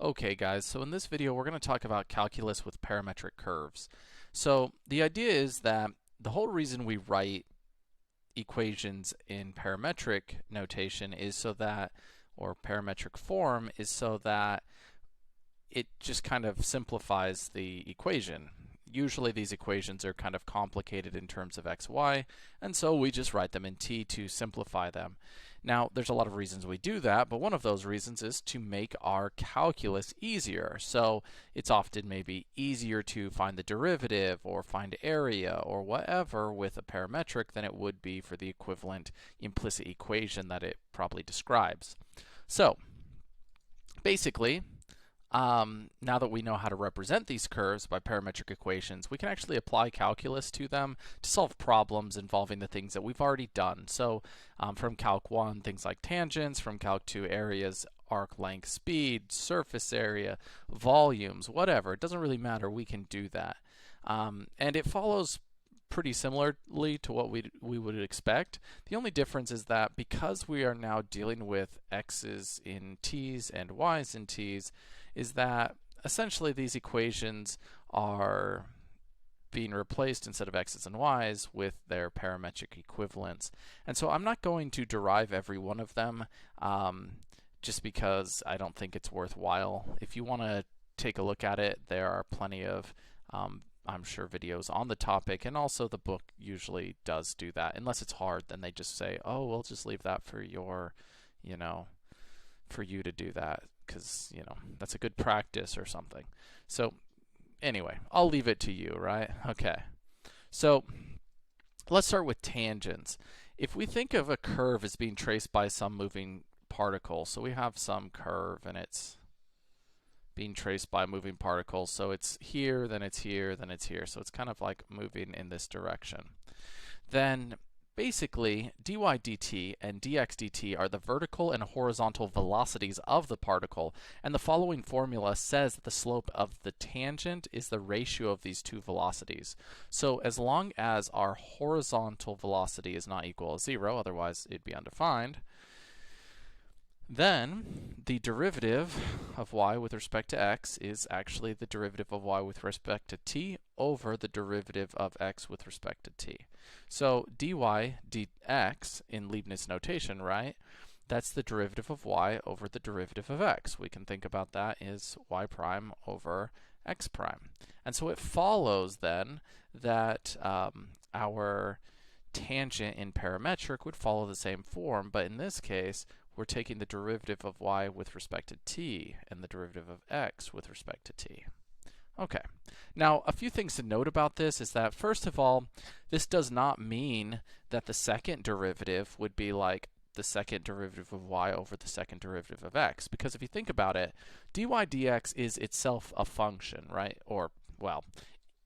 Okay guys, so in this video we're going to talk about calculus with parametric curves. So the idea is that the whole reason we write equations in parametric notation is so that, or parametric form, is so that it just kind of simplifies the equation. Usually these equations are kind of complicated in terms of x, y, and so we just write them in t to simplify them. Now, there's a lot of reasons we do that, but one of those reasons is to make our calculus easier. So it's often maybe easier to find the derivative or find area or whatever with a parametric than it would be for the equivalent implicit equation that it probably describes. So basically, now that we know how to represent these curves by parametric equations, we can actually apply calculus to them to solve problems involving the things that we've already done. So from Calc 1, things like tangents; from Calc 2, areas, arc length, speed, surface area, volumes, whatever. It doesn't really matter. We can do that. And it follows pretty similarly to what we would expect. The only difference is that because we are now dealing with x's in t's and y's in t's, is that essentially these equations are being replaced instead of x's and y's with their parametric equivalents. And so I'm not going to derive every one of them just because I don't think it's worthwhile. If you want to take a look at it, there are plenty of I'm sure videos on the topic, and also the book usually does do that. Unless it's hard, then they just say, oh, we'll just leave that for your, for you to do that, because, that's a good practice or something. So anyway, I'll leave it to you, right? Okay. So let's start with tangents. If we think of a curve as being traced by some moving particle, so we have some curve and it's being traced by moving particles. So it's here, then it's here, then it's here. So it's kind of like moving in this direction. Then basically dy dt and dx dt are the vertical and horizontal velocities of the particle, and the following formula says that the slope of the tangent is the ratio of these two velocities. So as long as our horizontal velocity is not equal to 0, otherwise it'd be undefined, then the derivative of y with respect to x is actually the derivative of y with respect to t over the derivative of x with respect to t. So dy dx in Leibniz notation, right? That's the derivative of y over the derivative of x. We can think about that as y prime over x prime. And so it follows then that our tangent in parametric would follow the same form, but in this case, we're taking the derivative of y with respect to t and the derivative of x with respect to t. Okay, now a few things to note about this is that, first of all, this does not mean that the second derivative would be like the second derivative of y over the second derivative of x, because if you think about it, dy dx is itself a function, right? Or, well,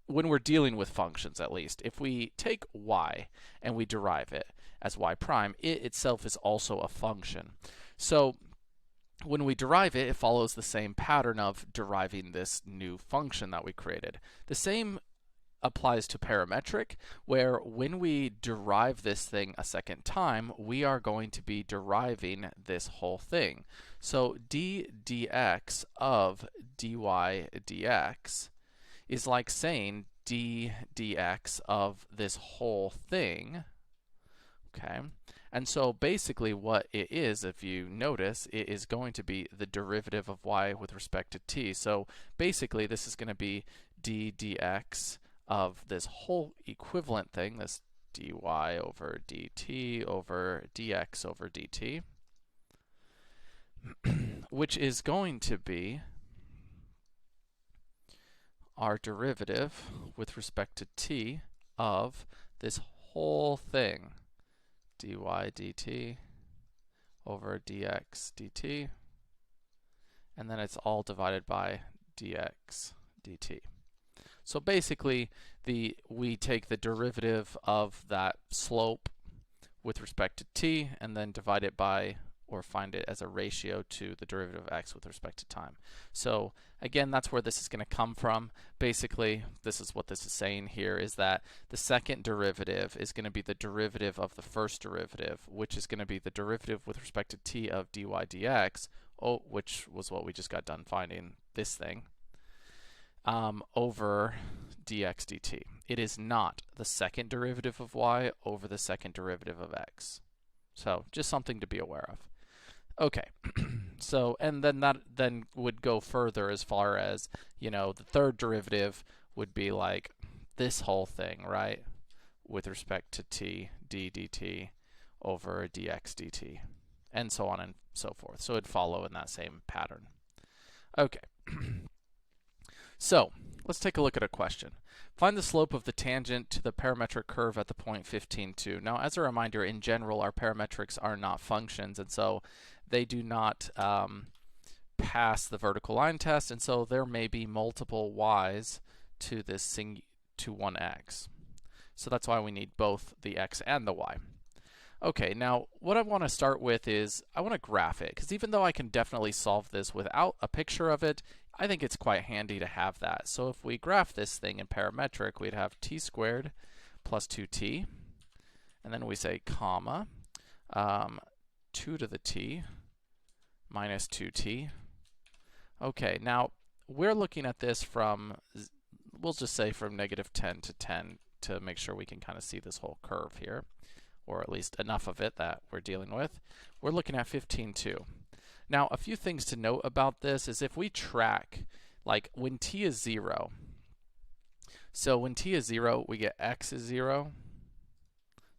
when we're dealing with functions, at least, if we take y and we derive it as y prime, it itself is also a function. So when we derive it, it follows the same pattern of deriving this new function that we created. The same applies to parametric, where when we derive this thing a second time, we are going to be deriving this whole thing. So d dx of dy dx is like saying d dx of this whole thing. Okay, and so basically what it is, if you notice, it is going to be the derivative of y with respect to t. So basically this is going to be d dx of this whole equivalent thing, this dy over dt over dx over dt, which is going to be our derivative with respect to t of this whole thing, dy dt over dx dt, and then it's all divided by dx dt. So basically, we take the derivative of that slope with respect to t and then divide it by, or find it as a ratio to, the derivative of x with respect to time. So again, that's where this is going to come from. Basically, this is what this is saying here, is that the second derivative is going to be the derivative of the first derivative, which is going to be the derivative with respect to t of dy dx which was what we just got done finding, this thing, over dx dt. It is not the second derivative of y over the second derivative of x. So just something to be aware of. Okay, so, and then that then would go further as far as, you know, the third derivative would be like this whole thing, right? With respect to t, d dt over dx dt, and so on and so forth. So it'd follow in that same pattern. Okay, so let's take a look at a question. Find the slope of the tangent to the parametric curve at the point 15, 2. Now, as a reminder, in general, our parametrics are not functions, and so they do not pass the vertical line test, and so there may be multiple y's to this to one x. So that's why we need both the x and the y. Okay, now what I want to start with is I want to graph it, because even though I can definitely solve this without a picture of it, I think it's quite handy to have that. So if we graph this thing in parametric, we'd have t squared plus 2t, and then we say comma, 2 to the t minus 2t. Okay, now we're looking at this from, we'll just say from negative 10 to 10 to make sure we can kind of see this whole curve here, or at least enough of it that we're dealing with. We're looking at 15, 2. Now, a few things to note about this is if we track, like when t is 0, so when t is 0, we get x is 0,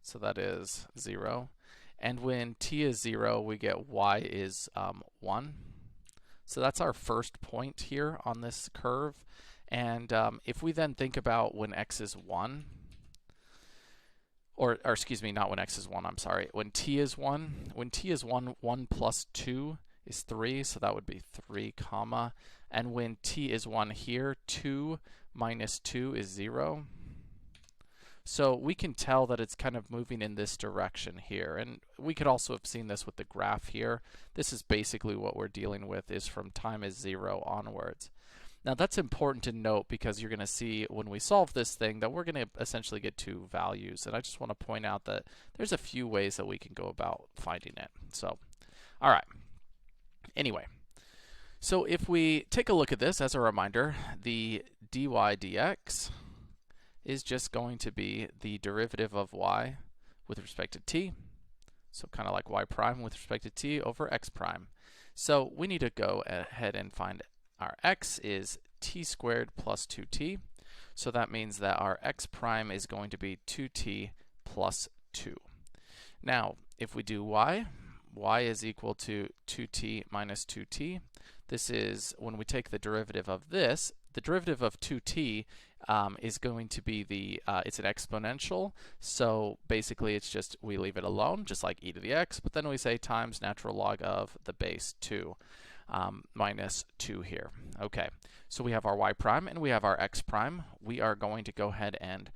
so that is 0. And when t is 0, we get y is 1. So that's our first point here on this curve. And if we then think about when x is 1, or excuse me, not when x is 1, I'm sorry, when t is 1, 1 plus 2 is 3, so that would be 3 comma, and when t is 1 here, 2 minus 2 is 0. So we can tell that it's kind of moving in this direction here, and we could also have seen this with the graph here. This is basically what we're dealing with, is from time is 0 onwards. Now that's important to note because you're going to see when we solve this thing that we're going to essentially get two values, and I just want to point out that there's a few ways that we can go about finding it. So, all right. Anyway, so if we take a look at this as a reminder, the dy dx is just going to be the derivative of y with respect to t, so kind of like y prime with respect to t over x prime. So we need to go ahead and find our x is t squared plus 2t, so that means that our x prime is going to be 2t plus 2. Now, if we do y is equal to 2t minus 2t. This is when we take the derivative of this, the derivative of 2t is going to be the, it's an exponential, so basically it's just, we leave it alone, just like e to the x, but then we say times natural log of the base 2 minus 2 here. Okay, so we have our y prime and we have our x prime. We are going to go ahead and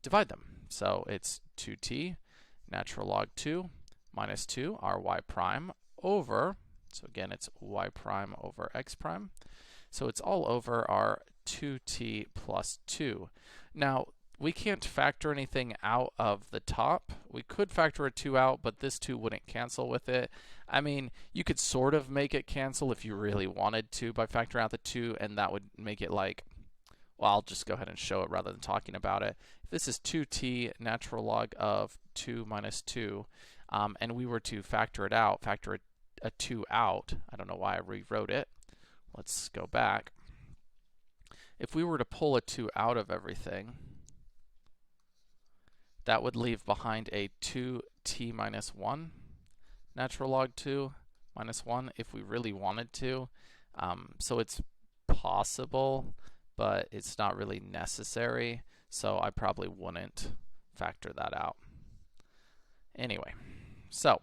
divide them. So it's 2t natural log 2 minus 2, our y prime, over, so again it's y prime over x prime. So it's all over our 2t plus 2. Now, we can't factor anything out of the top. We could factor a 2 out, but this 2 wouldn't cancel with it. I mean, you could sort of make it cancel if you really wanted to by factoring out the 2, and that would make it like, well, I'll just go ahead and show it rather than talking about it. If this is 2t natural log of 2 minus 2, and we were to factor it out, factor a 2 out, I don't know why I rewrote it. Let's go back. If we were to pull a 2 out of everything, that would leave behind a 2t minus 1 natural log 2 minus 1 if we really wanted to. So it's possible, but it's not really necessary, so I probably wouldn't factor that out. Anyway, so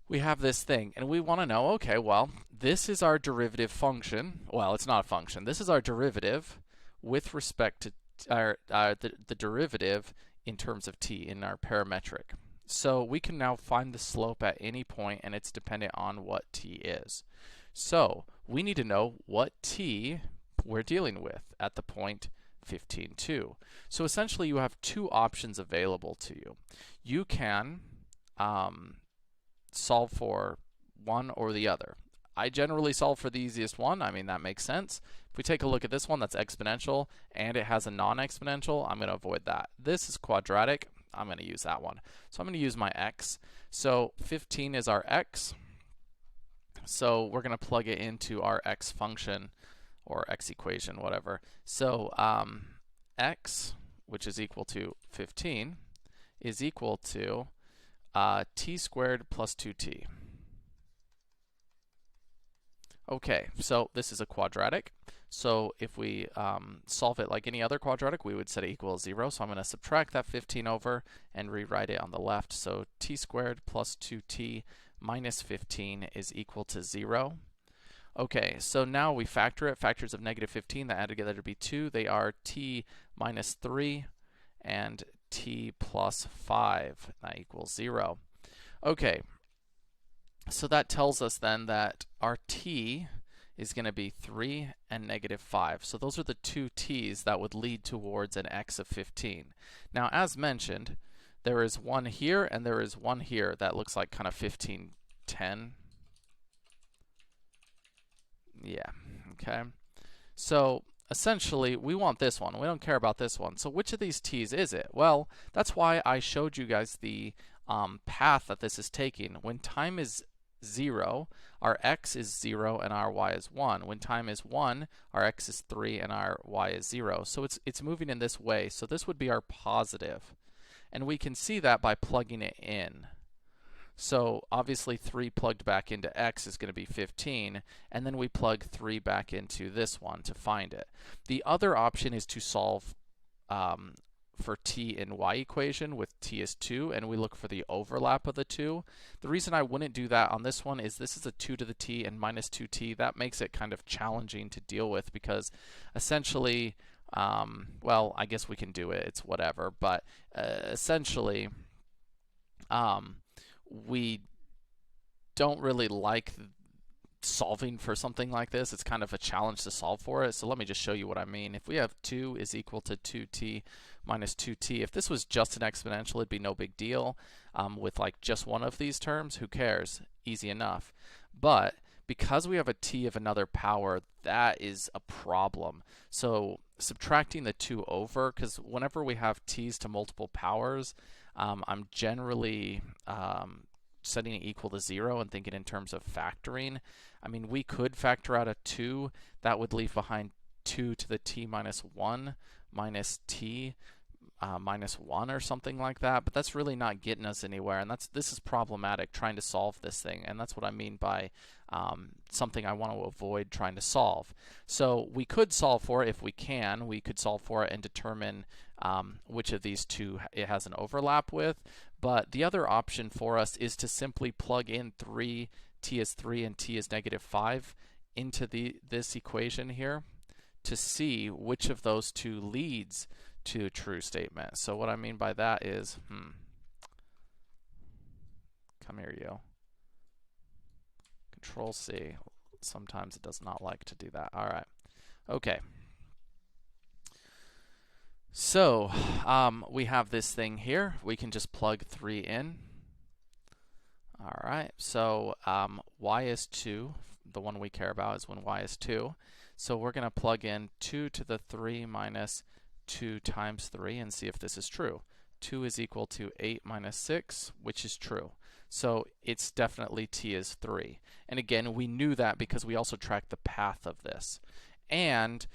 we have this thing, and we want to know, okay, well, this is our derivative function. Well, it's not a function. This is our derivative with respect to the derivative in terms of t in our parametric. So we can now find the slope at any point, and it's dependent on what t is. So we need to know what t we're dealing with at the point 15, 2. So essentially you have two options available to you. You can solve for one or the other. I generally solve for the easiest one. I mean, that makes sense. If we take a look at this one that's exponential and it has a non-exponential, I'm going to avoid that. This is quadratic. I'm going to use that one. So I'm going to use my x. So 15 is our x. So we're going to plug it into our x function or x equation, whatever. So x, which is equal to 15, is equal to t squared plus 2t. Okay, so this is a quadratic. So if we solve it like any other quadratic, we would set it equal to 0. So I'm going to subtract that 15 over and rewrite it on the left. So t squared plus 2t minus 15 is equal to 0. Okay, so now we factor it. Factors of negative 15 that add together to be 2. They are t minus 3 and t plus 5. That equals 0. Okay, so that tells us then that our t is going to be 3 and negative 5. So those are the two t's that would lead towards an x of 15. Now, as mentioned, there is one here and there is one here that looks like kind of 15, 10. Yeah, okay. So essentially, we want this one. We don't care about this one. So which of these t's is it? Well, that's why I showed you guys the path that this is taking. When time is 0, our x is 0 and our y is 1. When time is 1, our x is 3 and our y is 0. So it's moving in this way. So this would be our positive. And we can see that by plugging it in. So obviously 3 plugged back into x is going to be 15, and then we plug 3 back into this one to find it. The other option is to solve for t in y equation with t is 2, and we look for the overlap of the two. The reason I wouldn't do that on this one is this is a 2 to the t and minus 2t. That makes it kind of challenging to deal with because essentially, well, I guess we can do it. It's whatever. But essentially, we don't really like solving for something like this. It's kind of a challenge to solve for it. So let me just show you what I mean. If we have 2 is equal to 2t minus 2t, if this was just an exponential, it'd be no big deal. With like just one of these terms, who cares? Easy enough. But because we have a t of another power, that is a problem. So subtracting the 2 over, because whenever we have t's to multiple powers, I'm generally setting it equal to 0 and thinking in terms of factoring. I mean, we could factor out a 2. That would leave behind 2 to the t minus 1 minus t minus 1 or something like that, but that's really not getting us anywhere, and this is problematic trying to solve this thing, and that's what I mean by something I want to avoid trying to solve. So we could solve for it if we can. We could solve for it and determine which of these two it has an overlap with, but the other option for us is to simply plug in 3, t is 3 and t is negative 5 into this equation here to see which of those two leads to a true statement. So what I mean by that is, come here, you. Control C. Sometimes it does not like to do that. All right. Okay. So we have this thing here. We can just plug 3 in. All right. So y is 2. The one we care about is when y is 2. So we're going to plug in 2 to the 3 minus 2 times 3 and see if this is true. 2 is equal to 8 minus 6, which is true. So it's definitely t is 3. And again, we knew that because we also tracked the path of this. And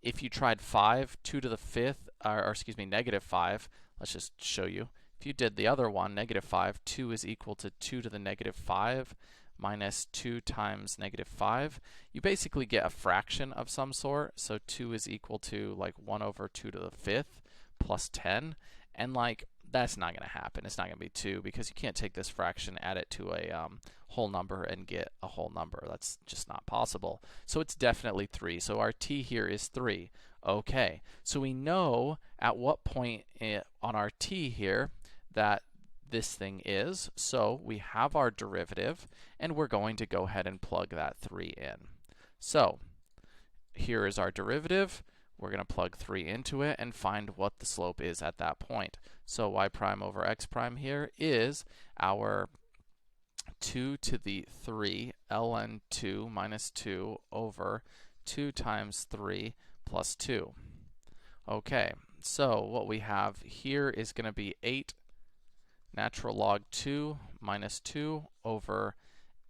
if you tried 5, 2 to the 5th, or excuse me, negative 5, let's just show you. If you did the other one, negative 5, 2 is equal to 2 to the negative 5 minus 2 times negative 5. You basically get a fraction of some sort. So 2 is equal to like 1 over 2 to the 5th plus 10. And like, that's not going to happen. It's not going to be 2 because you can't take this fraction, add it to a whole number and get a whole number. That's just not possible. So it's definitely 3. So our t here is 3. Okay, so we know at what point on our t here that this thing is. So we have our derivative, and we're going to go ahead and plug that 3 in. So here is our derivative. We're going to plug 3 into it and find what the slope is at that point. So y prime over x prime here is our 2 to the 3 ln 2 minus 2 over 2 times 3 plus 2. Okay, so what we have here is going to be 8 natural log 2 minus 2 over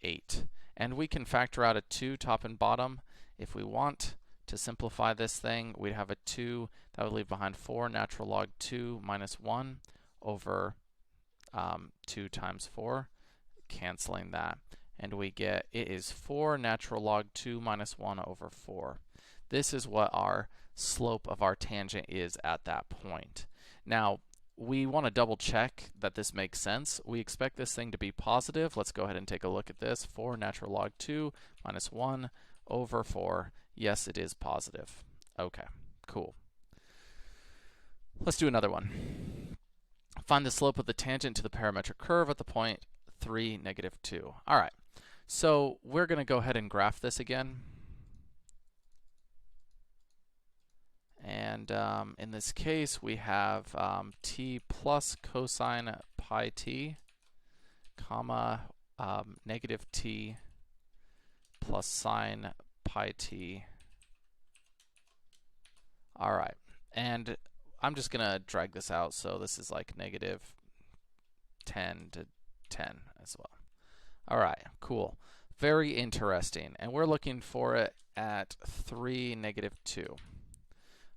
8. And we can factor out a 2 top and bottom. If we want to simplify this thing, we'd have a 2 that would leave behind 4 natural log 2 minus 1 over 2 times 4, canceling that. And we get, it is 4 natural log 2 minus 1 over 4. This is what our slope of our tangent is at that point. Now, we want to double check that this makes sense. We expect this thing to be positive. Let's go ahead and take a look at this. 4 natural log 2 minus 1 over 4. Yes, it is positive. Okay, cool. Let's do another one. Find the slope of the tangent to the parametric curve at the point 3, negative 2. All right, so we're going to go ahead and graph this again. And in this case, we have t plus cosine pi t, comma, negative t plus sine pi t. All right, and I'm just going to drag this out, so this is like negative 10 to 10 as well. All right, cool. Very interesting. And we're looking for it at 3, negative 2.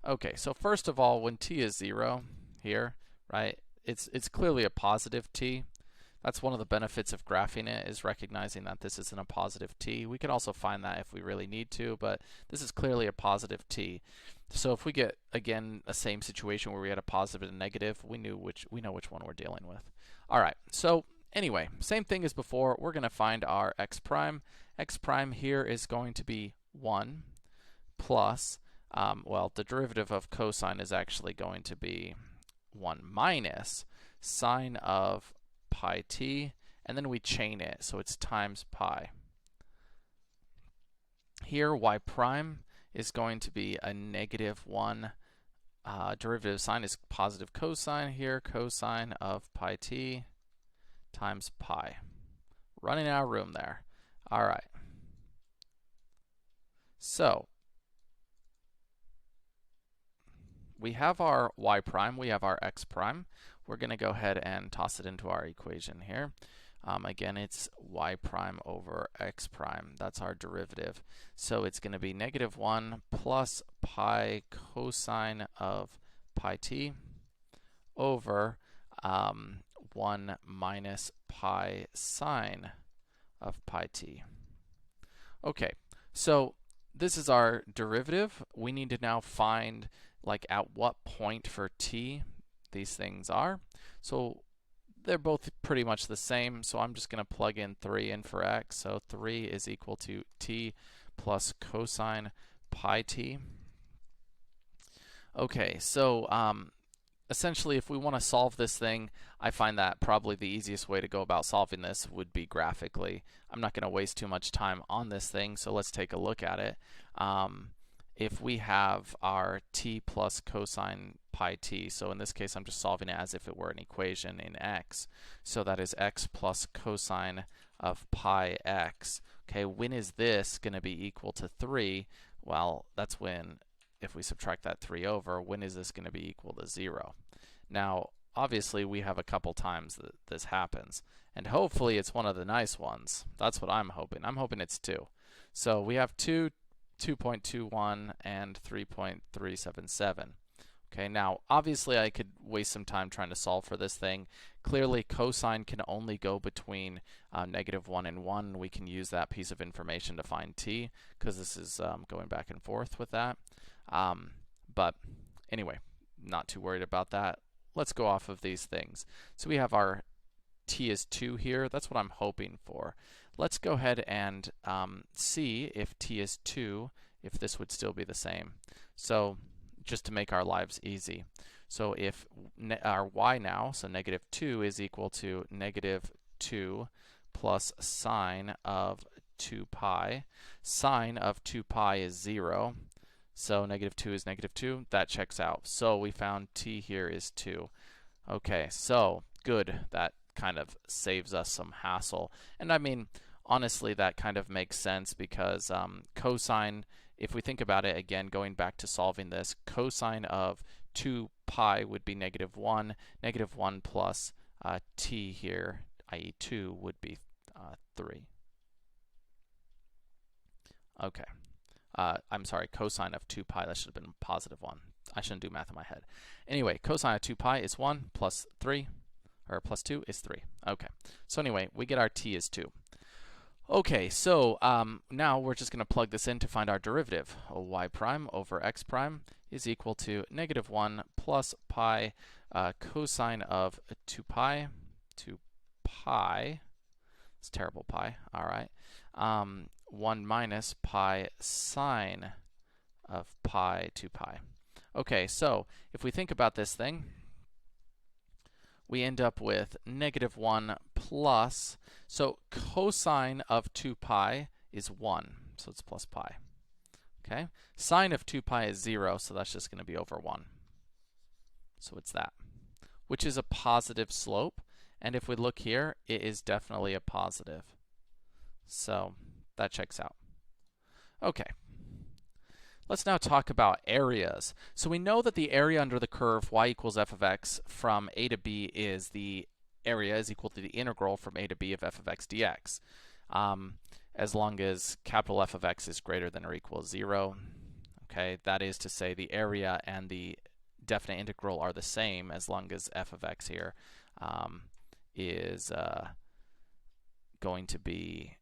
Okay, so first of all, when t is 0 here, right, it's clearly a positive t. That's one of the benefits of graphing it, is recognizing that this isn't a positive t. We can also find that if we really need to, but this is clearly a positive t. So if we get, again, a same situation where we had a positive and a negative, we know which one we're dealing with. All right, so anyway, same thing as before. We're going to find our x prime. X prime here is going to be 1 plus, well, the derivative of cosine is actually going to be 1 minus sine of pi t, and then we chain it, so it's times pi. Here, y prime is going to be a negative 1. Derivative of sine is positive cosine here, cosine of pi t times pi. Running out of room there. All right. So we have our y prime, we have our x prime. We're going to go ahead and toss it into our equation here. Again, it's y prime over x prime. That's our derivative. So it's going to be negative 1 plus pi cosine of pi t over 1 minus pi sine of pi t. Okay, so this is our derivative. We need to now find, like, at what point for t these things are. So they're both pretty much the same, so I'm just going to plug in 3 in for x. So 3 is equal to t plus cosine pi t. Okay, so essentially, if we want to solve this thing, I find that probably the easiest way to go about solving this would be graphically. I'm not going to waste too much time on this thing, so let's take a look at it. If we have our t plus cosine pi t, so in this case I'm just solving it as if it were an equation in x, so that is x plus cosine of pi x. Okay, when is this going to be equal to 3? Well, that's when, if we subtract that 3 over, when is this going to be equal to 0? Now, obviously, we have a couple times that this happens, and hopefully it's one of the nice ones. That's what I'm hoping. I'm hoping it's 2. So we have 2, 2.21, and 3.377. Okay, now, obviously, I could waste some time trying to solve for this thing. Clearly, cosine can only go between negative 1 and 1. We can use that piece of information to find t, because this is going back and forth with that. But anyway, not too worried about that. Let's go off of these things. So we have our t is 2 here. That's what I'm hoping for. Let's go ahead and see if t is 2, if this would still be the same. So just to make our lives easy. So if our y now, so negative 2, is equal to negative 2 plus sine of 2 pi. Sine of 2 pi is 0. So negative 2 is negative 2. That checks out. So we found t here is 2. Okay, so good. That kind of saves us some hassle. And I mean, honestly, that kind of makes sense because cosine, if we think about it again, going back to solving this, cosine of 2 pi would be -1. -1 plus t here, i.e. 2, would be 3. Okay. I'm sorry, cosine of 2 pi, that should have been +1. I shouldn't do math in my head. Anyway, cosine of 2 pi is 1 plus 3, or plus 2 is 3. Okay. So anyway, we get our t is 2. Okay, so now we're just going to plug this in to find our derivative. Y prime over x prime is equal to -1 plus pi cosine of 2 pi, it's terrible pi, all right, 1 minus pi sine of pi 2 pi. Okay, so if we think about this thing, we end up with -1 plus, so cosine of 2 pi is 1, so it's plus pi. Okay, sine of 2 pi is 0, so that's just going to be over 1. So it's that, which is a positive slope. And if we look here, it is definitely a positive. So that checks out. Okay. Let's now talk about areas. So we know that the area under the curve y equals f of x from a to b is the area is equal to the integral from a to b of f of x dx. As long as capital F of x is greater than or equal to 0. Okay, that is to say the area and the definite integral are the same as long as f of x here is going to be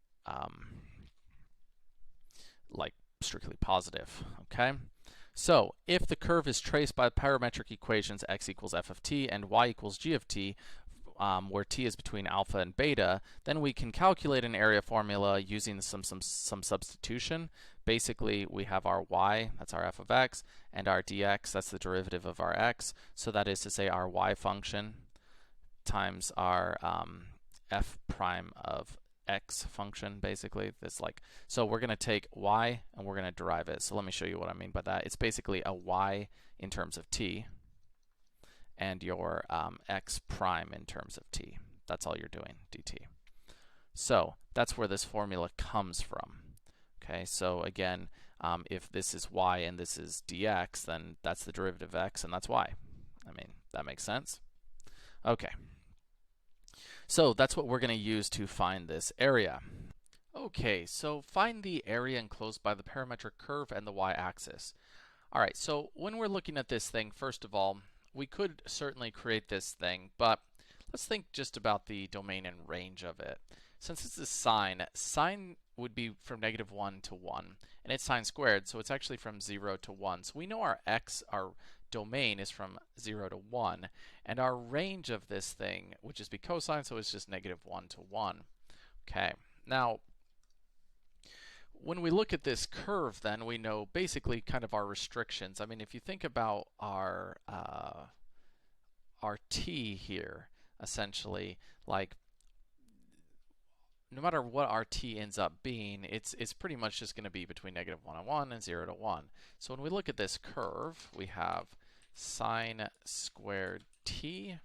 like strictly positive. Okay, so if the curve is traced by parametric equations x equals f of t and y equals g of t, where t is between alpha and beta, then we can calculate an area formula using some substitution. Basically, we have our y, that's our f of x, and our dx, that's the derivative of our x. So that is to say our y function times our f prime of x function, basically. So we're going to take y and we're going to derive it. So let me show you what I mean by that. It's basically a y in terms of t and your x prime in terms of t. That's all you're doing, dt. So that's where this formula comes from. Okay, so again, if this is y and this is dx, then that's the derivative of x and that's y. I mean, that makes sense? Okay. So that's what we're going to use to find this area. Okay, so find the area enclosed by the parametric curve and the y-axis. All right, so when we're looking at this thing, first of all, we could certainly create this thing, but let's think just about the domain and range of it. Since this is sine would be from -1 to 1, and it's sine squared, so it's actually from 0 to 1. So we know our domain is from 0 to 1, and our range of this thing would just be cosine, so it's just -1 to 1. Okay, now when we look at this curve, then we know basically kind of our restrictions. I mean, if you think about our t here, essentially, like no matter what our t ends up being, it's pretty much just going to be between -1 and 1 and 0 to 1. So when we look at this curve, we have sine squared t,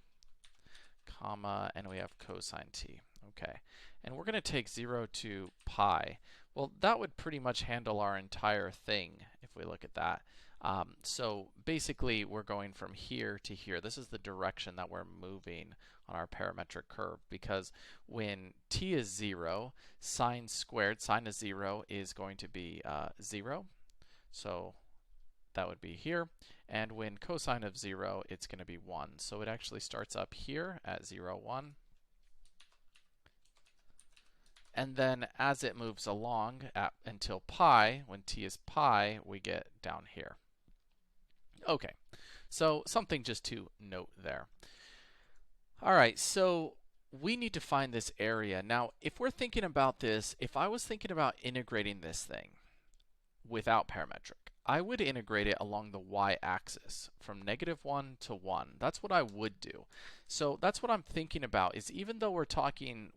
comma, and we have cosine t. Okay, and we're going to take 0 to pi. Well, that would pretty much handle our entire thing if we look at that. So basically, we're going from here to here. This is the direction that we're moving on our parametric curve, because when t is 0, sine squared, sine is 0, is going to be 0. So that would be here. And when cosine of 0, it's going to be 1. So it actually starts up here at 0, 1. And then as it moves along until pi, when t is pi, we get down here. Okay, so something just to note there. All right, so we need to find this area. Now, if we're thinking about this, if I was thinking about integrating this thing without parametric, I would integrate it along the y-axis from -1 to 1. That's what I would do. So that's what I'm thinking about, is even though we're talking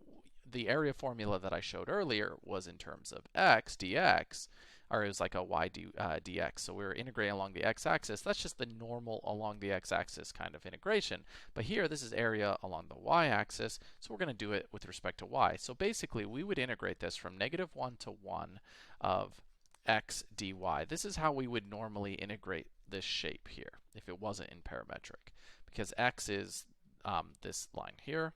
the area formula that I showed earlier was in terms of x dx, or it was like a dx. So we were integrating along the x-axis. That's just the normal along the x-axis kind of integration. But here, this is area along the y-axis, so we're going to do it with respect to y. So basically, we would integrate this from -1 to 1 of x dy. This is how we would normally integrate this shape here if it wasn't in parametric, because x is this line here,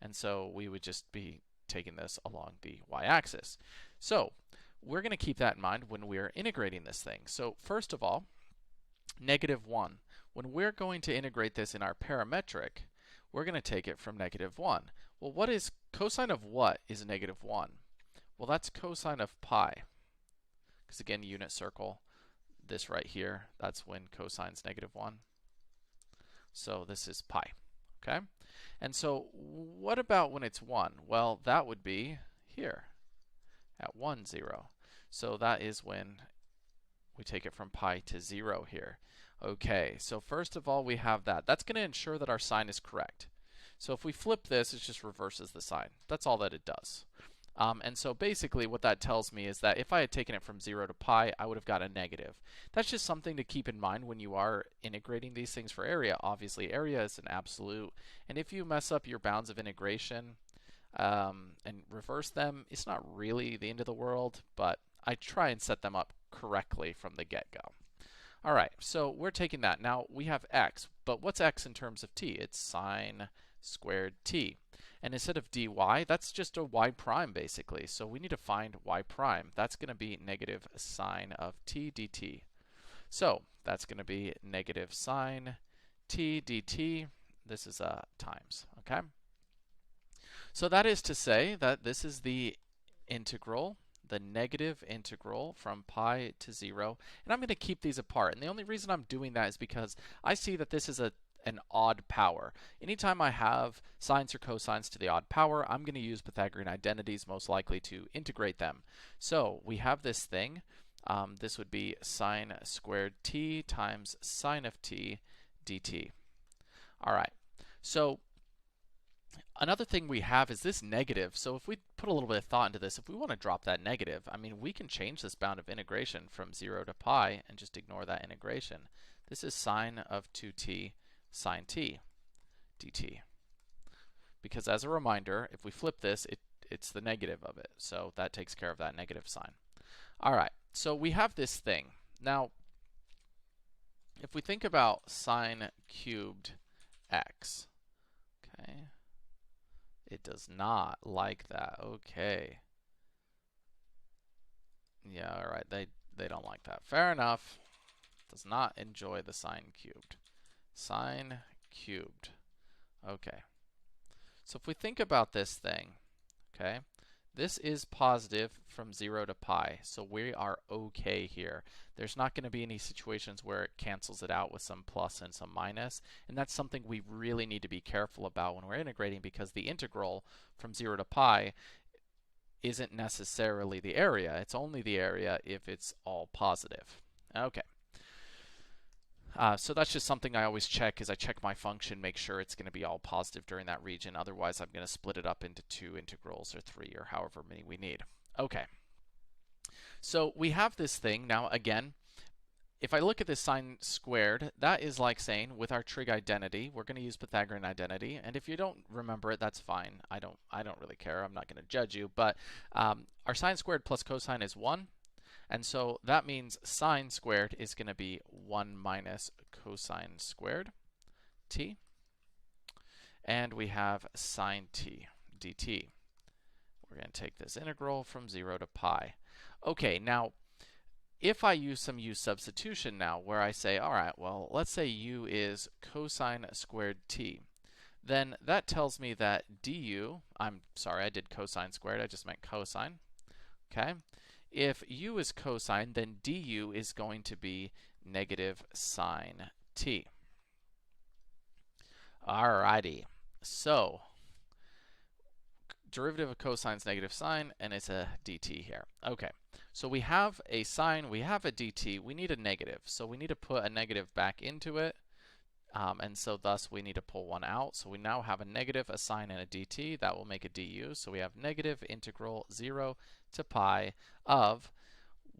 and so we would just be taking this along the y-axis. So we're going to keep that in mind when we're integrating this thing. So first of all, -1. When we're going to integrate this in our parametric, we're going to take it from -1. Well, what is cosine of what is -1? Well, that's cosine of pi. Because again, unit circle, this right here, that's when cosine's -1. So this is pi. Okay? And so what about when it's 1? Well, that would be here at 1, 0. So that is when we take it from pi to 0 here. Okay, so first of all, we have that. That's going to ensure that our sign is correct. So if we flip this, it just reverses the sign. That's all that it does. And so basically what that tells me is that if I had taken it from 0 to pi, I would have got a negative. That's just something to keep in mind when you are integrating these things for area. Obviously, area is an absolute, and if you mess up your bounds of integration and reverse them, it's not really the end of the world, but I try and set them up correctly from the get-go. All right, so we're taking that. Now we have x, but what's x in terms of t? It's sine squared t. And instead of dy, that's just a y prime basically. So we need to find y prime. That's going to be negative sine of t dt. So that's going to be negative sine t dt. This is times, okay? So that is to say that this is the integral, the negative integral from pi to 0. And I'm going to keep these apart. And the only reason I'm doing that is because I see that this is an odd power. Anytime I have sines or cosines to the odd power, I'm going to use Pythagorean identities most likely to integrate them. So we have this thing. This would be sine squared t times sine of t dt. All right. So another thing we have is this negative. So if we put a little bit of thought into this, if we want to drop that negative, I mean, we can change this bound of integration from 0 to pi and just ignore that integration. This is sine of 2t sine t dt. Because as a reminder, if we flip this, it's the negative of it. So that takes care of that negative sign. All right, so we have this thing. Now, if we think about sine cubed x, okay, it does not like that. Okay. Yeah, all right, they don't like that. Fair enough. Does not enjoy the sine cubed. Sine cubed. Okay. So if we think about this thing, okay, this is positive from 0 to pi, so we are okay here. There's not going to be any situations where it cancels it out with some plus and some minus, and that's something we really need to be careful about when we're integrating, because the integral from 0 to pi isn't necessarily the area. It's only the area if it's all positive. Okay. So that's just something I always check, is I check my function, make sure it's going to be all positive during that region. Otherwise, I'm going to split it up into 2 integrals or 3 or however many we need. Okay. So we have this thing. Now, again, if I look at this sine squared, that is like saying with our trig identity, we're going to use Pythagorean identity. And if you don't remember it, that's fine. I don't really care. I'm not going to judge you. But our sine squared plus cosine is 1. And so that means sine squared is going to be 1 minus cosine squared t. And we have sine t dt. We're going to take this integral from 0 to pi. Okay, now if I use some u substitution now, where I say, all right, well, let's say u is cosine squared t, then that tells me that du, I'm sorry, I did cosine squared, I just meant cosine. Okay. If u is cosine, then du is going to be negative sine t. Alrighty, so derivative of cosine is negative sine, and it's a dt here. Okay, so we have a sine, we have a dt, we need a negative. So we need to put a negative back into it, and so thus we need to pull one out. So we now have a negative, a sine, and a dt. That will make a du. So we have negative integral 0 to pi of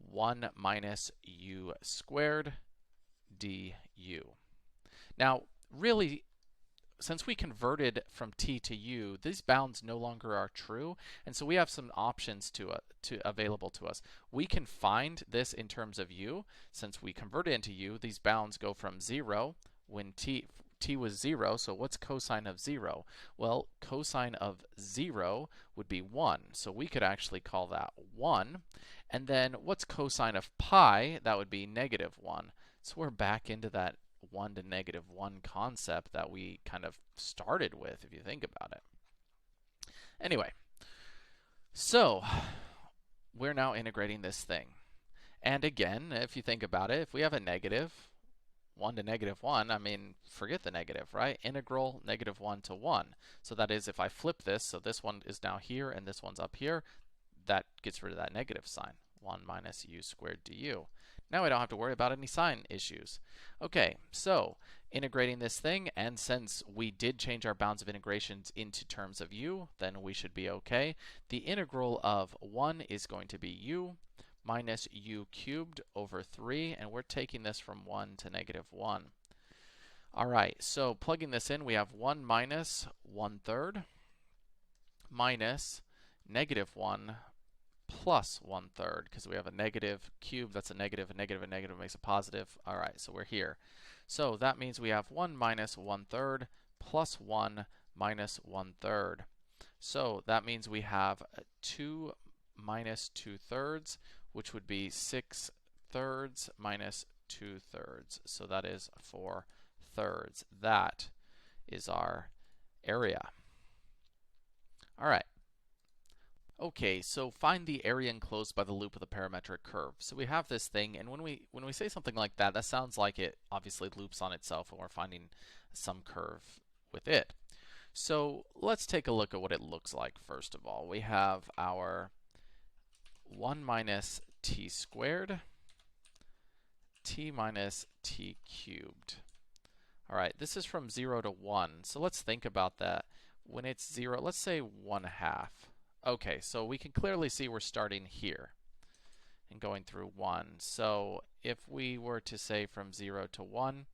1 minus u squared du. Now, really, since we converted from t to u, these bounds no longer are true, and so we have some options available to us. We can find this in terms of u. Since we converted into u, these bounds go from 0 when t was 0, so what's cosine of 0? Well, cosine of 0 would be 1, so we could actually call that 1. And then what's cosine of pi? That would be negative 1. So we're back into that 1 to negative 1 concept that we kind of started with, if you think about it. Anyway, so we're now integrating this thing. And again, if you think about it, if we have a negative 1 to negative 1, I mean, forget the negative, right? Integral negative 1 to 1. So that is, if I flip this, so this one is now here and this one's up here, that gets rid of that negative sign. 1 minus u squared du. Now I don't have to worry about any sign issues. Okay, so integrating this thing, and since we did change our bounds of integrations into terms of u, then we should be okay. The integral of 1 is going to be u minus u cubed over 3, and we're taking this from 1 to negative 1. All right, so plugging this in, we have 1 minus 1/3 minus negative 1 plus 1/3, because we have a negative cube, that's a negative, a negative makes a positive. All right, so we're here. So that means we have 1 minus 1/3 plus 1 minus 1/3. So that means we have 2 minus 2/3, which would be 6/3 minus 2/3. So that is 4/3. That is our area. All right. Okay, so find the area enclosed by the loop of the parametric curve. So we have this thing, and when we say something like that, that sounds like it obviously loops on itself and we're finding some curve with it. So let's take a look at what it looks like first of all. We have our 1 minus t squared, t minus t cubed. All right, this is from 0 to 1. So let's think about that. When it's 0, let's say 1/2. Okay, so we can clearly see we're starting here and going through 1. So if we were to say from 0 to 1,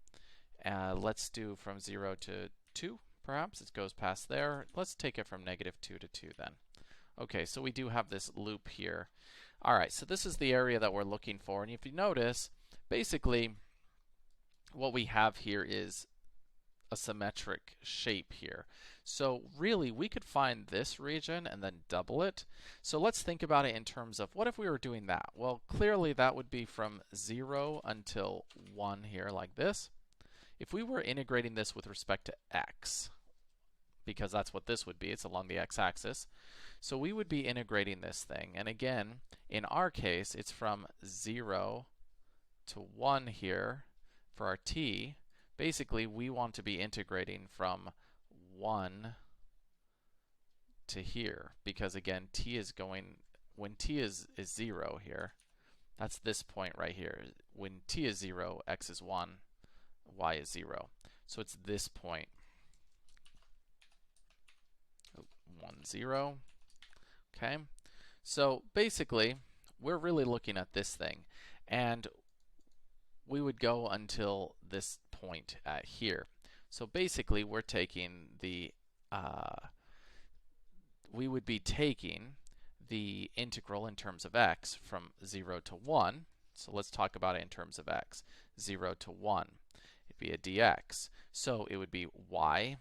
let's do from 0 to 2, perhaps. It goes past there. Let's take it from negative 2 to 2 then. Okay, so we do have this loop here. All right, so this is the area that we're looking for. And if you notice, basically what we have here is a symmetric shape here. So really, we could find this region and then double it. So let's think about it in terms of, what if we were doing that? Well, clearly that would be from 0 until 1 here, like this. If we were integrating this with respect to x, because that's what this would be, it's along the x-axis, so we would be integrating this thing. And again, in our case, it's from 0 to 1 here for our t. Basically, we want to be integrating from 1 to here, because again, t is going, when t is 0 here, that's this point right here. When t is 0, x is 1, y is 0. So it's this point. 1, 0. Okay? So basically, we're really looking at this thing. And we would go until this point at here. So basically, we're taking the, we would be taking the integral in terms of x from 0 to 1. So let's talk about it in terms of x. 0 to 1. It'd be a dx. So it would be y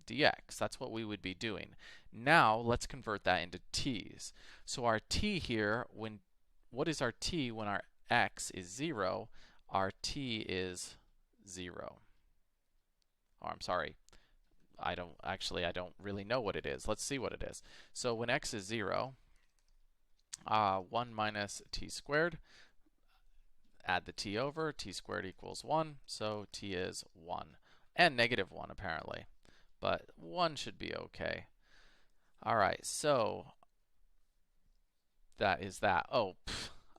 dx. That's what we would be doing. Now, let's convert that into t's. So our t here, what is our t when our x is 0? Our t is 0. Oh, I'm sorry. I don't really know what it is. Let's see what it is. So when x is 0, 1 minus t squared, add the t over, t squared equals 1, so t is 1. And negative 1 apparently, but 1 should be okay. All right, so that is that. Oh,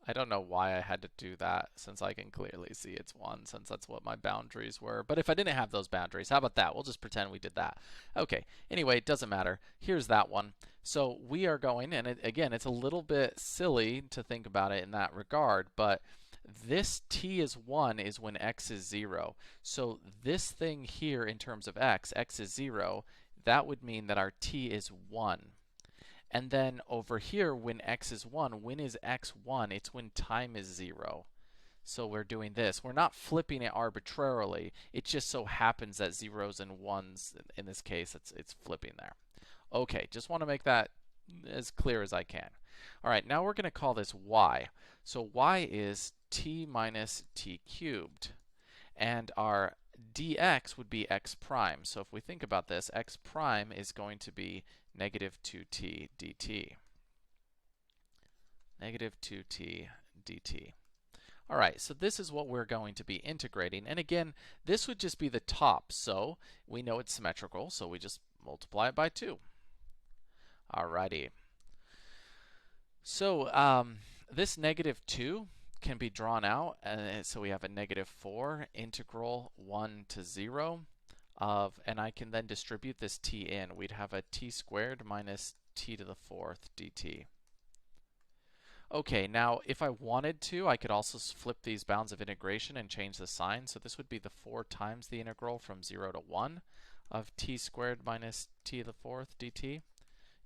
I don't know why I had to do that since I can clearly see it's 1 since that's what my boundaries were. But if I didn't have those boundaries, how about that? We'll just pretend we did that. Okay, anyway, it doesn't matter. Here's that one. So we are going, and again, it's a little bit silly to think about it in that regard, but this t is 1 is when x is 0. So this thing here in terms of x is 0, that would mean that our t is 1. And then over here, when x is 1, when is x 1? It's when time is 0. So we're doing this. We're not flipping it arbitrarily. It just so happens that zeros and ones, in this case, it's flipping there. Okay, just want to make that as clear as I can. All right, now we're going to call this y. So y is t minus t cubed. And our dx would be x prime. So if we think about this, x prime is going to be negative 2t dt. Negative 2t dt. All right, so this is what we're going to be integrating. And again, this would just be the top. So we know it's symmetrical, so we just multiply it by 2. All righty. So this negative 2 can be drawn out. So we have a negative 4 integral 1 to 0 of, and I can then distribute this t in. We'd have a t squared minus t to the 4th dt. Okay, now if I wanted to, I could also flip these bounds of integration and change the sign. So this would be the 4 times the integral from 0 to 1 of t squared minus t to the 4th dt.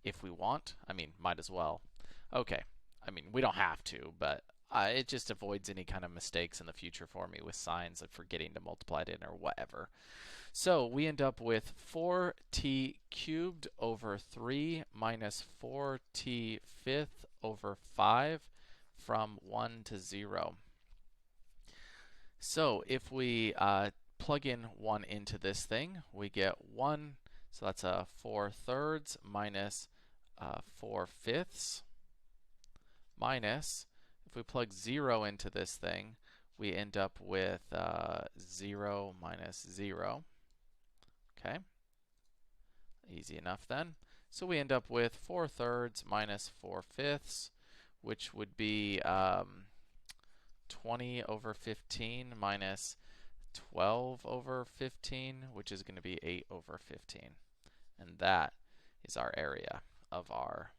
If we want, I mean, might as well. Okay, I mean, we don't have to, but it just avoids any kind of mistakes in the future for me with signs of forgetting to multiply it in or whatever. So we end up with 4t cubed over 3 minus 4t fifth over 5 from 1 to 0. So if we plug in 1 into this thing, we get 1. So that's a 4/3 minus 4/5 minus, if we plug 0 into this thing, we end up with 0 minus 0. Okay, easy enough then. So we end up with 4/3 minus 4/5, which would be 20 over 15 minus 12 over 15, which is going to be 8 over 15. And that is our area of our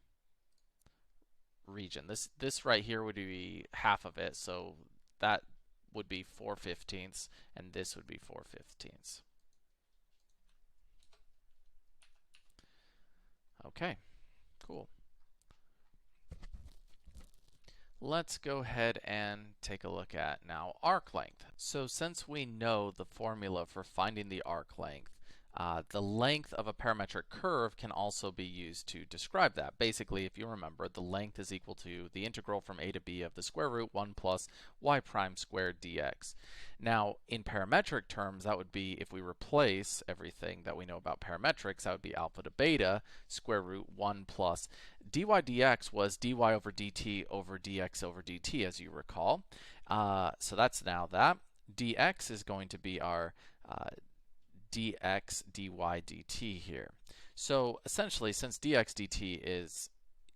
region. This right here would be half of it, so that would be 4/15, and this would be 4/15. Okay, cool. Let's go ahead and take a look at now arc length. So since we know the formula for finding the arc length, the length of a parametric curve can also be used to describe that. Basically, if you remember, the length is equal to the integral from a to b of the square root 1 plus y prime squared dx. Now, in parametric terms, that would be, if we replace everything that we know about parametrics, that would be alpha to beta square root 1 plus dy dx was dy over dt over dx over dt, as you recall. So that's now that. Dx is going to be our dx dy dt here. So essentially, since dx dt is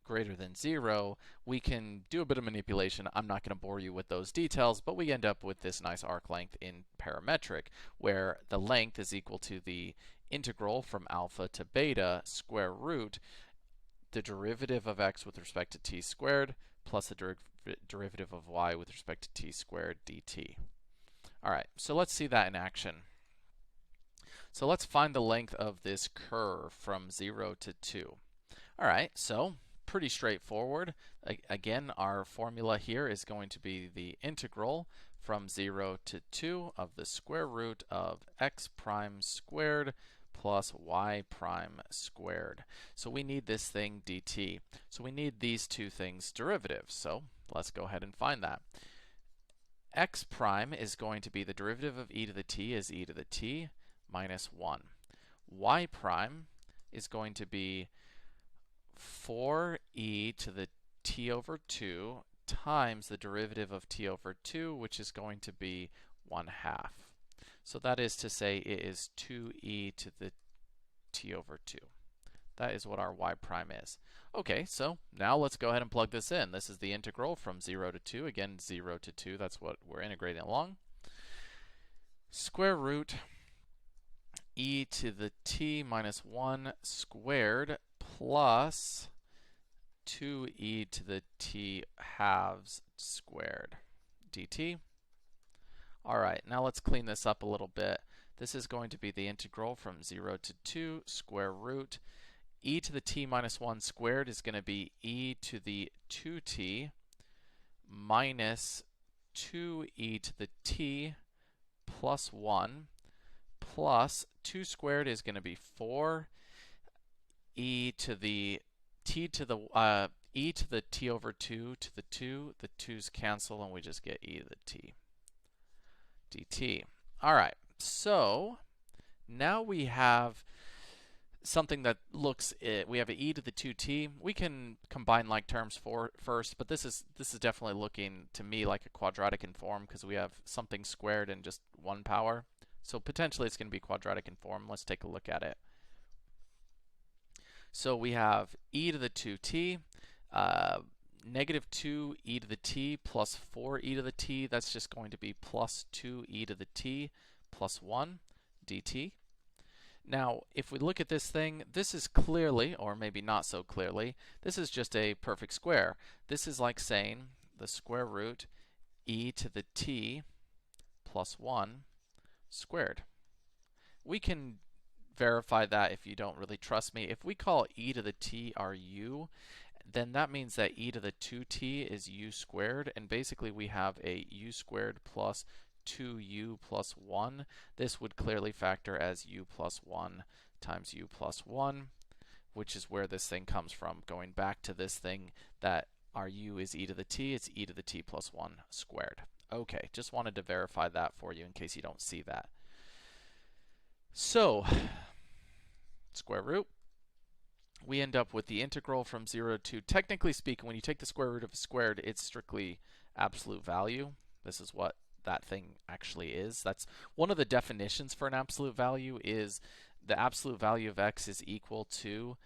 greater than 0, we can do a bit of manipulation. I'm not going to bore you with those details, but we end up with this nice arc length in parametric, where the length is equal to the integral from alpha to beta square root the derivative of x with respect to t squared plus the derivative of y with respect to t squared dt. All right, so let's see that in action. So let's find the length of this curve from 0 to 2. All right, so pretty straightforward. Again, our formula here is going to be the integral from 0 to 2 of the square root of x prime squared plus y prime squared. So we need this thing dt. So we need these two things derivatives. So let's go ahead and find that. X prime is going to be the derivative of e to the t is e to the t minus 1. Y prime is going to be 4e to the t over 2 times the derivative of t over 2, which is going to be 1/2. So that is to say it is 2e to the t over 2. That is what our y prime is. Okay, so now let's go ahead and plug this in. This is the integral from 0 to 2. Again, 0 to 2, that's what we're integrating along. Square root e to the t minus 1 squared plus 2e to the t halves squared dt. All right, now let's clean this up a little bit. This is going to be the integral from 0 to 2 square root e to the t minus 1 squared is going to be e to the 2t minus 2e to the t plus 1 plus 2 squared is going to be 4 e to the t to the e to the t over 2 to the 2. The 2's cancel and we just get e to the t dt. All right, so now we have something that looks we have an e to the 2t. We can combine like terms first, but this is definitely looking to me like a quadratic in form because we have something squared and just one power. So potentially it's going to be quadratic in form. Let's take a look at it. So we have e to the 2t, negative 2 e to the t plus 4 e to the t. That's just going to be plus 2 e to the t plus 1 dt. Now, if we look at this thing, this is clearly, or maybe not so clearly, this is just a perfect square. This is like saying the square root e to the t plus 1 squared. We can verify that if you don't really trust me. If we call e to the t our u, then that means that e to the 2t is u squared, and basically we have a u squared plus 2u plus 1. This would clearly factor as u plus 1 times u plus 1, which is where this thing comes from. Going back to this thing that our u is e to the t, it's e to the t plus 1 squared. Okay, just wanted to verify that for you in case you don't see that. So, square root, we end up with the integral from 0 to, technically speaking, when you take the square root of a squared, it's strictly absolute value. This is what that thing actually is. That's one of the definitions for an absolute value, is the absolute value of x is equal to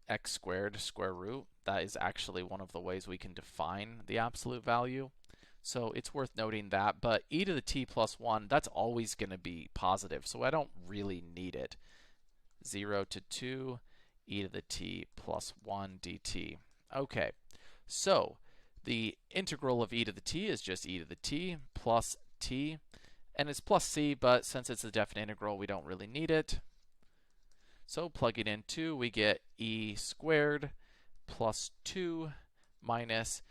x squared square root. That is actually one of the ways we can define the absolute value. So it's worth noting that. But e to the t plus 1, that's always going to be positive, so I don't really need it. 0 to 2 e to the t plus 1 dt. Okay, so the integral of e to the t is just e to the t plus t, and it's plus c, but since it's a definite integral, we don't really need it. So plugging in 2, we get e squared plus 2 minus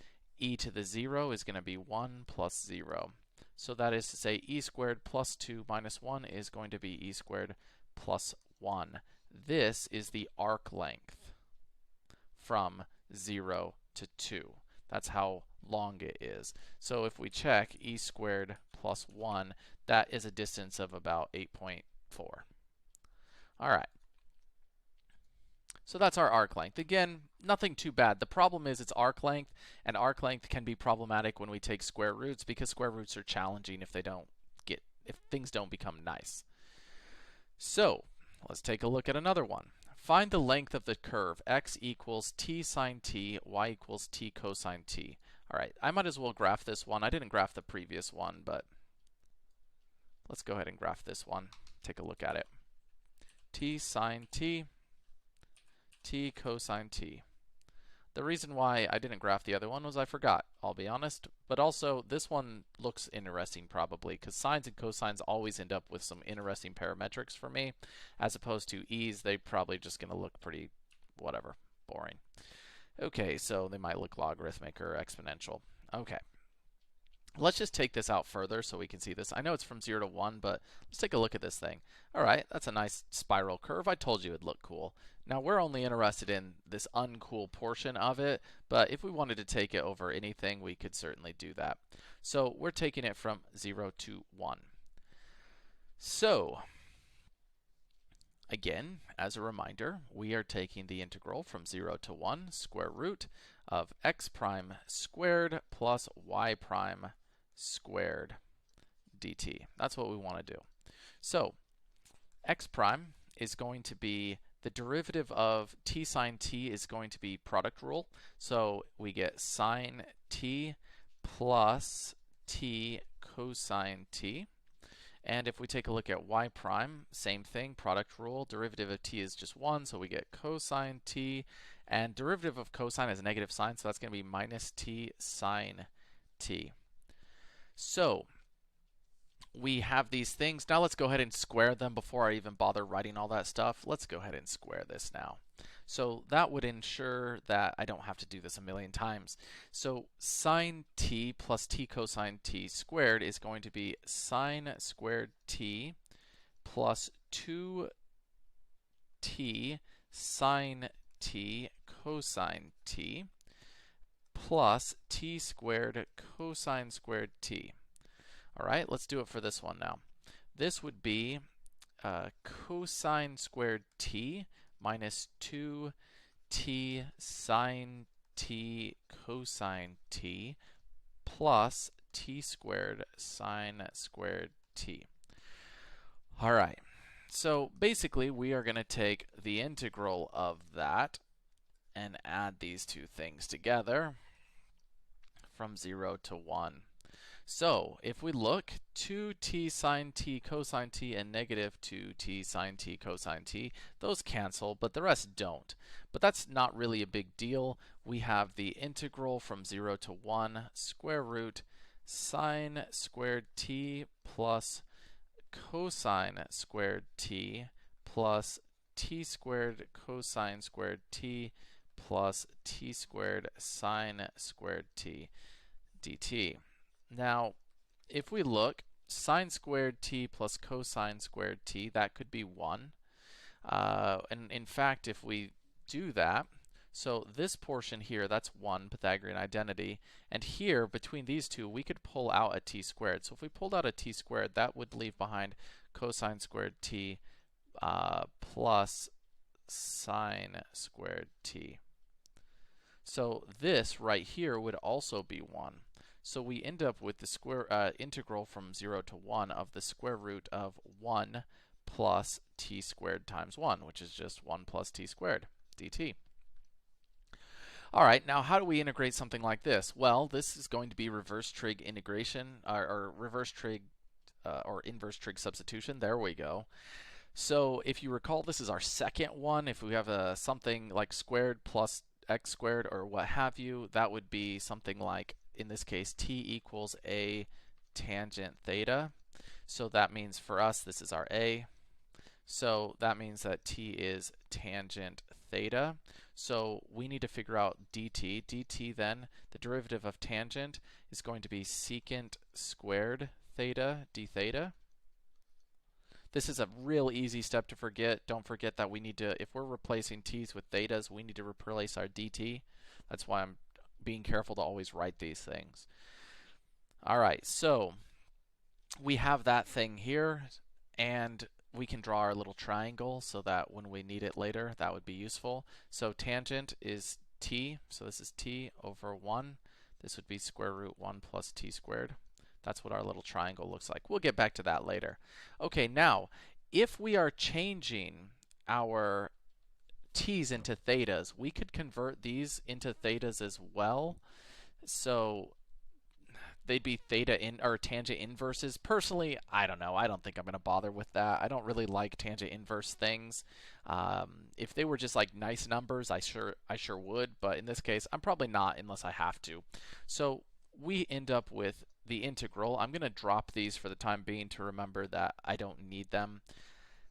e to the 0 is going to be 1 plus 0. So that is to say e squared plus 2 minus 1 is going to be e squared plus 1. This is the arc length from 0 to 2. That's how long it is. So if we check e squared plus 1, that is a distance of about 8.4. All right. So that's our arc length. Again, nothing too bad. The problem is it's arc length, and arc length can be problematic when we take square roots because square roots are challenging if things don't become nice. So let's take a look at another one. Find the length of the curve x equals t sine t, y equals t cosine t. All right, I might as well graph this one. I didn't graph the previous one, but let's go ahead and graph this one. Take a look at it. T sine t, t cosine t. The reason why I didn't graph the other one was I forgot, I'll be honest. But also, this one looks interesting probably, because sines and cosines always end up with some interesting parametrics for me. As opposed to e's, they're probably just going to look pretty, whatever, boring. Okay, so they might look logarithmic or exponential. Okay. Let's just take this out further so we can see this. I know it's from 0 to 1, but let's take a look at this thing. All right, that's a nice spiral curve. I told you it'd look cool. Now, we're only interested in this uncool portion of it, but if we wanted to take it over anything, we could certainly do that. So we're taking it from 0 to 1. So, again, as a reminder, we are taking the integral from 0 to 1 square root of x prime squared plus y prime squared dt. That's what we want to do. So x prime is going to be the derivative of t sine t is going to be product rule. So we get sine t plus t cosine t. And if we take a look at y prime, same thing, product rule. Derivative of t is just 1, so we get cosine t. And derivative of cosine is a negative sign, so that's going to be minus t sine t. So we have these things. Now let's go ahead and square them before I even bother writing all that stuff. Let's go ahead and square this now. So that would ensure that I don't have to do this a million times. So sine t plus t cosine t squared is going to be sine squared t plus 2t sine t cosine t plus t squared cosine squared t. All right, let's do it for this one now. This would be cosine squared t minus 2t sine t cosine t plus t squared sine squared t. All right, so basically we are going to take the integral of that and add these two things together from 0 to 1. So if we look, 2t sine t cosine t and negative 2t sine t cosine t, those cancel, but the rest don't. But that's not really a big deal. We have the integral from 0 to 1 square root sine squared t plus cosine squared t plus t squared cosine squared t plus t squared sine squared t dt. Now, if we look, sine squared t plus cosine squared t, that could be 1. And in fact, if we do that, so this portion here, that's 1, Pythagorean identity. And here, between these two, we could pull out a t squared. So if we pulled out a t squared, that would leave behind cosine squared t plus sine squared t. So this right here would also be 1. So we end up with the square integral from 0 to 1 of the square root of 1 plus t squared times 1, which is just 1 plus t squared dt. All right, now how do we integrate something like this? Well, this is going to be reverse trig integration, or reverse trig or inverse trig substitution. There we go. So if you recall, this is our second one. If we have something like squared plus x squared or what have you, that would be something like, in this case, t equals a tangent theta. So that means for us, this is our a. So that means that t is tangent theta. So we need to figure out dt. dt then, the derivative of tangent is going to be secant squared theta d theta. This is a real easy step to forget. Don't forget that we need to, if we're replacing t's with thetas, we need to replace our dt. That's why I'm being careful to always write these things. All right, so we have that thing here, and we can draw our little triangle so that when we need it later, that would be useful. So tangent is t, so this is t over 1. This would be square root 1 plus t squared. That's what our little triangle looks like. We'll get back to that later. Okay, now, if we are changing our t's into thetas, we could convert these into thetas as well. So they'd be theta or tangent inverses. Personally, I don't know. I don't think I'm going to bother with that. I don't really like tangent inverse things. If they were just like nice numbers, I sure would. But in this case, I'm probably not unless I have to. So we end up with the integral. I'm going to drop these for the time being to remember that I don't need them.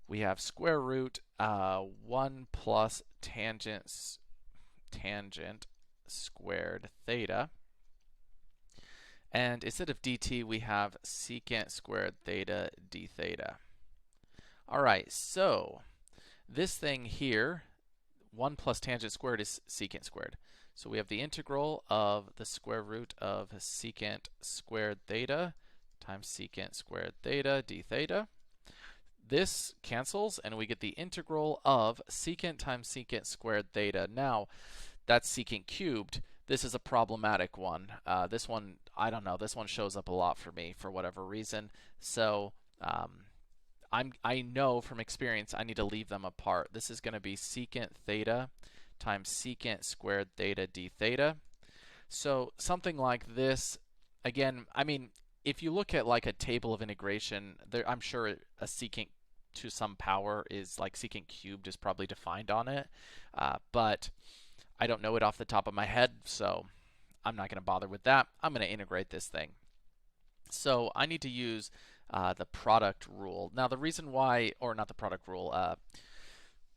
We have square root 1 plus tangent squared theta. And instead of dt, we have secant squared theta d theta. All right, so this thing here, 1 plus tangent squared is secant squared. So we have the integral of the square root of secant squared theta times secant squared theta d theta. This cancels, and we get the integral of secant times secant squared theta. Now, that's secant cubed. This is a problematic one. This one, I don't know, this one shows up a lot for me for whatever reason. So I know from experience I need to leave them apart. This is going to be secant theta times secant squared theta d theta. So something like this, again, I mean, if you look at like a table of integration, there, I'm sure a secant to some power is like secant cubed is probably defined on it, but I don't know it off the top of my head, so I'm not going to bother with that. I'm going to integrate this thing. So I need to use the product rule. Now the reason why, or not the product rule,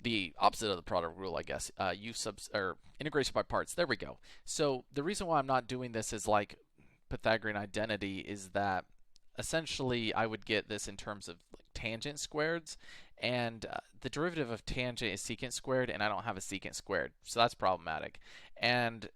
the opposite of the product rule, I guess, u subs or integration by parts. There we go. So the reason why I'm not doing this is like Pythagorean identity is that essentially I would get this in terms of like tangent squareds, and the derivative of tangent is secant squared, and I don't have a secant squared, so that's problematic. And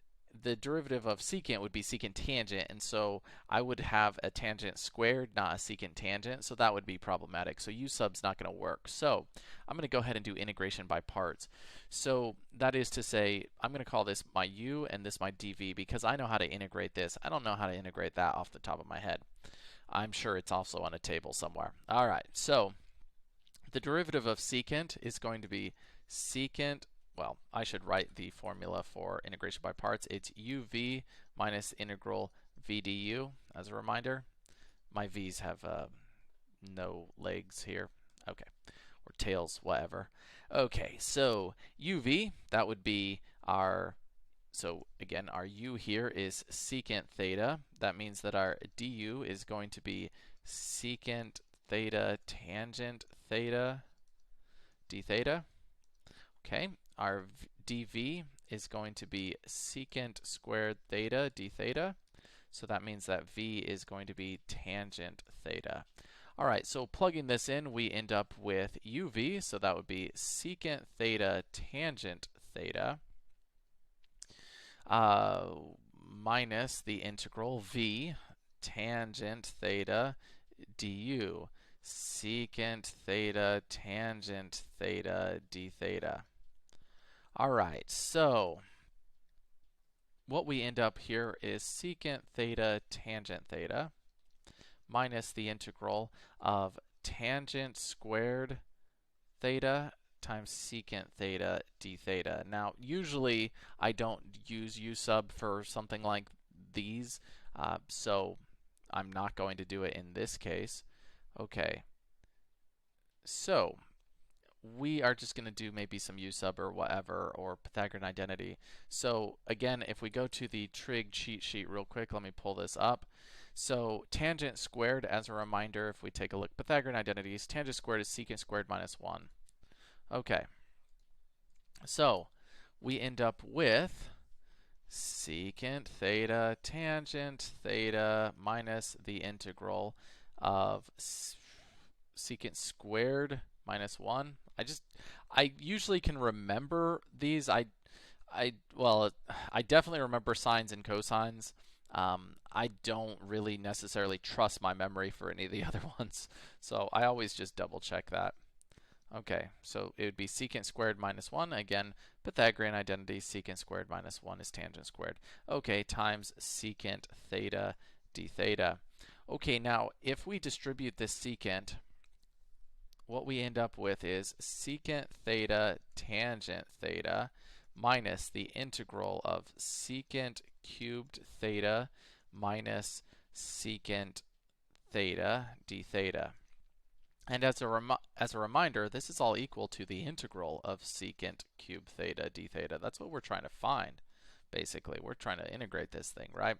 the derivative of secant would be secant tangent, and so I would have a tangent squared, not a secant tangent, so that would be problematic. So u sub's not going to work. So I'm going to go ahead and do integration by parts. So that is to say, I'm going to call this my u and this my dv because I know how to integrate this. I don't know how to integrate that off the top of my head. I'm sure it's also on a table somewhere. All right, so the derivative of secant is going to be secant, well, I should write the formula for integration by parts. It's uv minus integral v du. As a reminder, my v's have no legs here. Okay, or tails, whatever. Okay, so uv, that would be our, so again, our u here is secant theta. That means that our du is going to be secant theta tangent theta d theta. Okay, our dv is going to be secant squared theta d theta. So that means that v is going to be tangent theta. All right, so plugging this in, we end up with uv, so that would be secant theta tangent theta minus the integral v tangent theta du, secant theta tangent theta d theta. All right, so what we end up here is secant theta tangent theta minus the integral of tangent squared theta times secant theta d theta. Now, usually I don't use u sub for something like these, so I'm not going to do it in this case. Okay, so we are just going to do maybe some u sub or whatever, or Pythagorean identity. So again, if we go to the trig cheat sheet real quick, let me pull this up. So tangent squared, as a reminder, if we take a look, Pythagorean identities, tangent squared is secant squared minus 1. Okay, so we end up with secant theta tangent theta minus the integral of secant squared minus 1. I usually can remember these. Well, I definitely remember sines and cosines. I don't really necessarily trust my memory for any of the other ones, so I always just double check that. Okay, so it would be secant squared minus 1. Again, Pythagorean identity, secant squared minus 1 is tangent squared. Okay, times secant theta d theta. Okay, now if we distribute this secant, what we end up with is secant theta tangent theta minus the integral of secant cubed theta minus secant theta d theta. And as a reminder, this is all equal to the integral of secant cubed theta d theta. That's what we're trying to find, basically. We're trying to integrate this thing, right?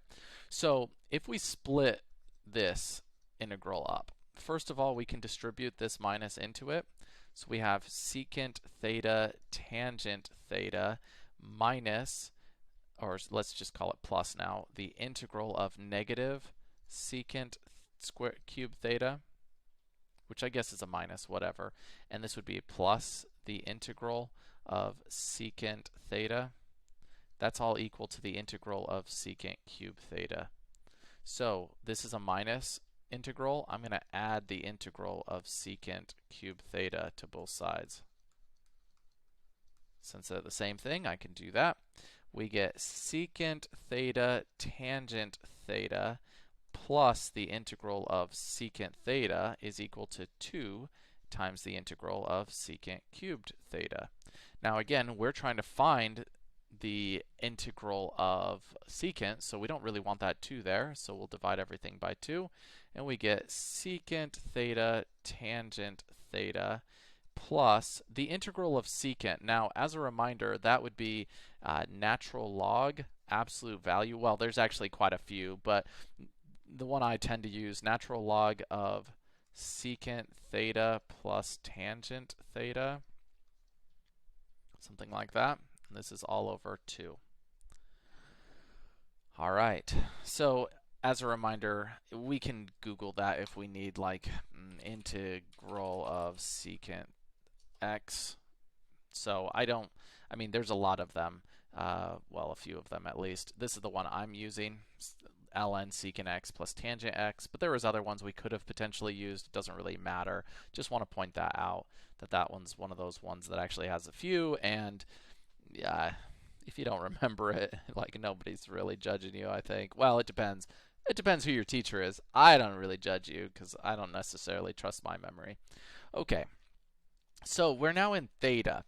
So if we split this integral up, first of all, we can distribute this minus into it. So we have secant theta tangent theta minus, or let's just call it plus now, the integral of negative secant cubed theta, which I guess is a minus, whatever. And this would be plus the integral of secant theta. That's all equal to the integral of secant cubed theta. So this is a minus integral. I'm going to add the integral of secant cubed theta to both sides. Since they're the same thing, I can do that. We get secant theta tangent theta plus the integral of secant theta is equal to 2 times the integral of secant cubed theta. Now again, we're trying to find the integral of secant, so we don't really want that 2 there, so we'll divide everything by 2, and we get secant theta tangent theta plus the integral of secant. Now, as a reminder, that would be natural log absolute value. Well, there's actually quite a few, but the one I tend to use, natural log of secant theta plus tangent theta, something like that. And this is all over 2. All right, so as a reminder, we can Google that if we need, like integral of secant x. So I mean, there's a lot of them. Well, a few of them at least. This is the one I'm using, ln secant x plus tangent x, but there was other ones we could have potentially used. It doesn't really matter. Just want to point that out, that one's one of those ones that actually has a few, and yeah, if you don't remember it, like, nobody's really judging you, I think. Well, it depends. It depends who your teacher is. I don't really judge you because I don't necessarily trust my memory. Okay, so we're now in theta.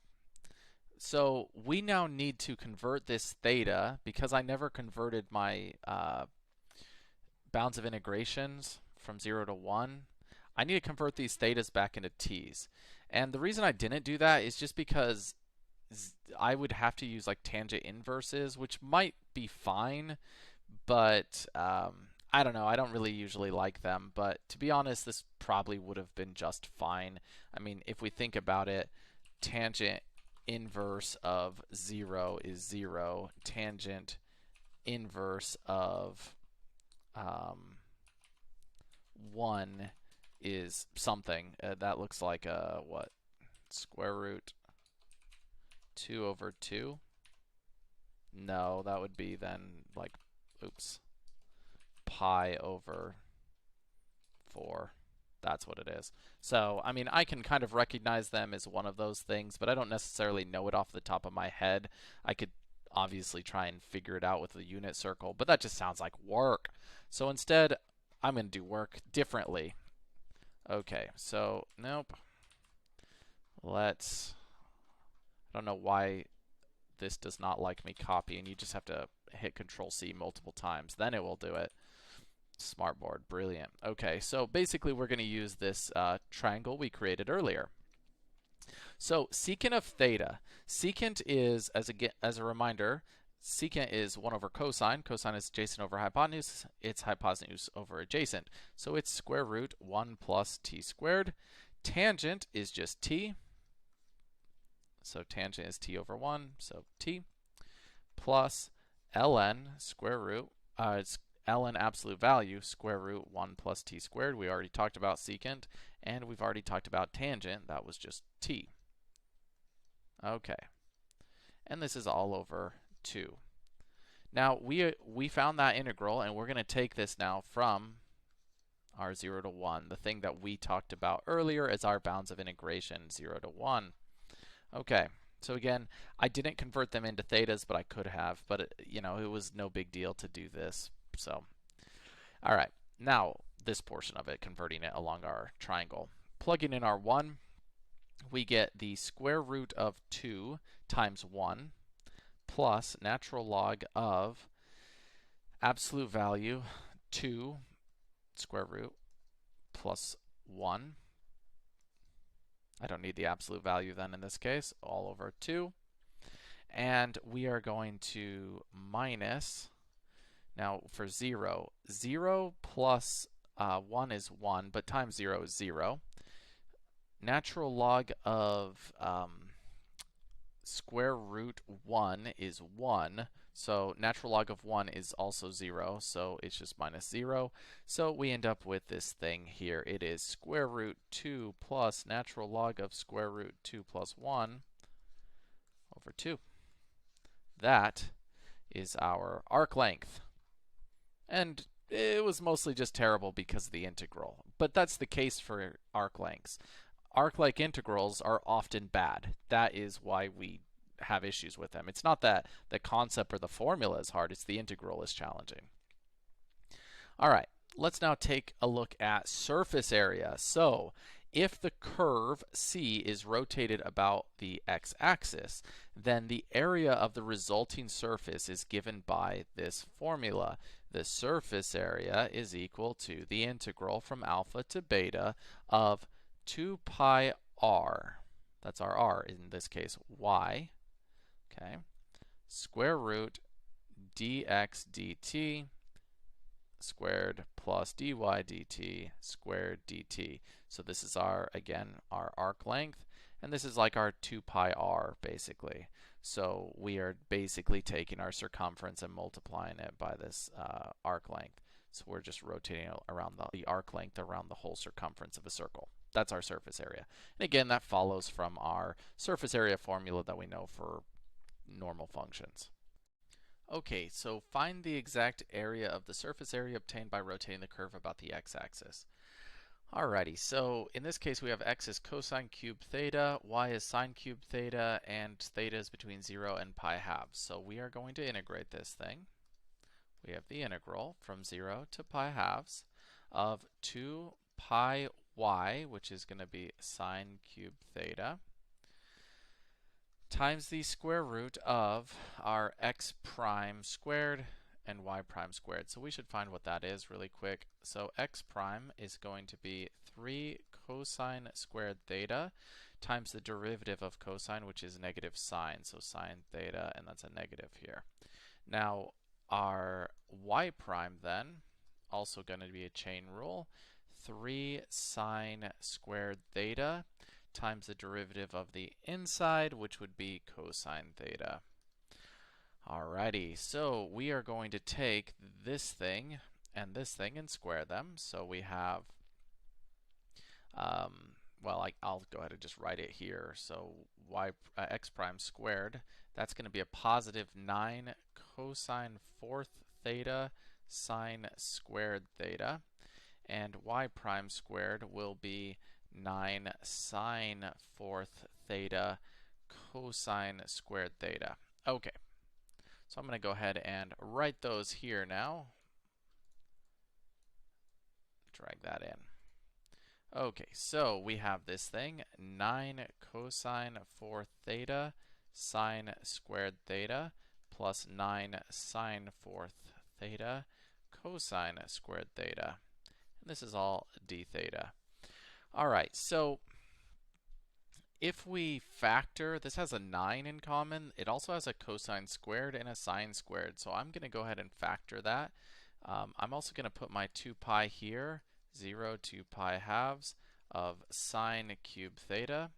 So we now need to convert this theta, because I never converted my bounds of integrations from 0 to 1. I need to convert these thetas back into t's. And the reason I didn't do that is just because I would have to use like tangent inverses, which might be fine, but I don't know. I don't really usually like them, but to be honest, this probably would have been just fine. I mean, if we think about it, tangent inverse of 0 is 0. Tangent inverse of 1 is something. That looks like what? Square root 2 over 2? No, that would be then like, oops, pi over 4. That's what it is. So, I mean, I can kind of recognize them as one of those things, but I don't necessarily know it off the top of my head. I could obviously try and figure it out with a unit circle, but that just sounds like work. So instead, I'm going to do work differently. Okay, so, nope. I don't know why this does not like me copying. You just have to hit Control-C multiple times. Then it will do it. Smartboard, brilliant. Okay, so basically we're going to use this triangle we created earlier. So secant of theta. Secant is, as a reminder, secant is 1 over cosine. Cosine is adjacent over hypotenuse. It's hypotenuse over adjacent. So it's square root 1 plus t squared. Tangent is just t. So tangent is t over 1, so t, plus ln square root, it's ln absolute value, square root 1 plus t squared. We already talked about secant, and we've already talked about tangent. That was just t. Okay. And this is all over 2. Now, we found that integral, and we're going to take this now from our 0 to 1, the thing that we talked about earlier as our bounds of integration, 0 to 1. Okay, so again, I didn't convert them into thetas, but I could have. But, it was no big deal to do this. So, all right, now this portion of it, converting it along our triangle. Plugging in our 1, we get the square root of 2 times 1 plus natural log of absolute value 2 square root plus 1. I don't need the absolute value then in this case, all over 2. And we are going to minus, now for 0, 0 plus 1 is 1, but times 0 is 0. Natural log of square root 1 is 1. So natural log of 1 is also 0, so it's just minus 0. So we end up with this thing here. It is square root 2 plus natural log of square root 2 plus 1 over 2. That is our arc length. And it was mostly just terrible because of the integral. But that's the case for arc lengths. Arc-like integrals are often bad. That is why we have issues with them. It's not that the concept or the formula is hard, it's the integral is challenging. All right, let's now take a look at surface area. So If the curve C is rotated about the x-axis, then the area of the resulting surface is given by this formula. The surface area is equal to the integral from alpha to beta of 2 pi r, that's our r, in this case y, okay, square root dx dt squared plus dy dt squared dt. So this is our, again, our arc length, and this is like our 2 pi r basically. So we are basically taking our circumference and multiplying it by this arc length. So we're just rotating around the arc length around the whole circumference of a circle. That's our surface area. And again, that follows from our surface area formula that we know for normal functions. Okay, so find the exact area of the surface area obtained by rotating the curve about the x-axis. Alrighty, so in this case we have x is cosine cubed theta, y is sine cubed theta, and theta is between 0 and pi halves. So we are going to integrate this thing. We have the integral from 0 to pi halves of 2 pi y, which is going to be sine cubed theta, times the square root of our x prime squared and y prime squared. So we should find what that is really quick. So x prime is going to be 3 cosine squared theta times the derivative of cosine, which is negative sine. So sine theta, and that's a negative here. Now our y prime then, also going to be a chain rule, 3 sine squared theta times the derivative of the inside, which would be cosine theta. Alrighty, so we are going to take this thing and square them. So we have, well, I'll go ahead and just write it here. So x prime squared, that's going to be a positive 9 cosine fourth theta sine squared theta. And y prime squared will be 9 sine fourth theta cosine squared theta. Okay, so I'm going to go ahead and write those here now. Drag that in. Okay, so we have this thing, 9 cosine fourth theta sine squared theta plus 9 sine fourth theta cosine squared theta. And this is all d theta. All right, so if we factor, this has a 9 in common. It also has a cosine squared and a sine squared. So I'm going to go ahead and factor that. I'm also going to put my 2 pi here, 0 to pi halves of sine cubed theta.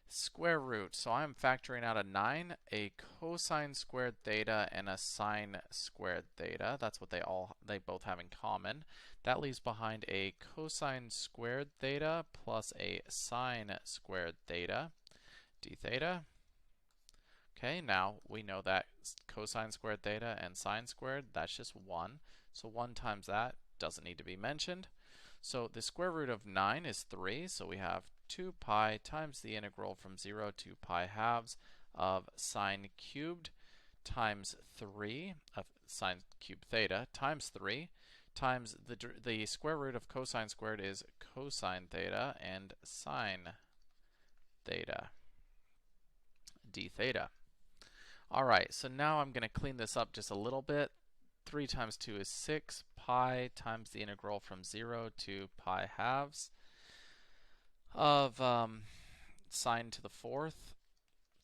Square root, so I'm factoring out a 9, a cosine squared theta, and a sine squared theta. That's what they both have in common. That leaves behind a cosine squared theta plus a sine squared theta, d theta. Okay, now we know that cosine squared theta and sine squared, that's just 1. So 1 times that doesn't need to be mentioned. So the square root of 9 is 3, so we have 2 pi times the integral from 0 to pi halves of sine cubed times 3 of sine cubed theta times 3 times the square root of cosine squared is cosine theta and sine theta, d theta. All right, so now I'm going to clean this up just a little bit. 3 times 2 is 6 pi times the integral from 0 to pi halves of sine to the fourth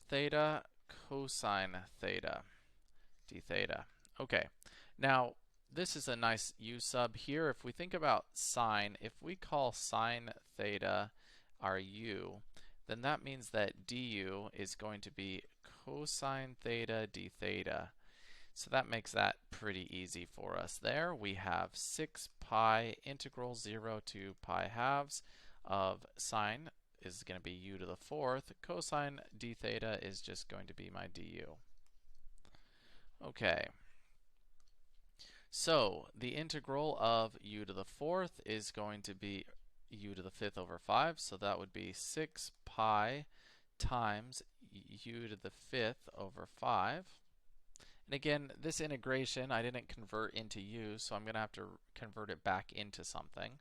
theta cosine theta, d theta. Okay, now this is a nice u sub here. If we think about sine, if we call sine theta our u, then that means that du is going to be cosine theta d theta. So that makes that pretty easy for us there. We have 6 pi integral 0 to pi halves of sine is going to be u to the fourth. Cosine d theta is just going to be my du. Okay. So the integral of u to the fourth is going to be u to the fifth over 5. So that would be 6 pi times u to the fifth over 5. And again, this integration I didn't convert into u, so I'm going to have to convert it back into something.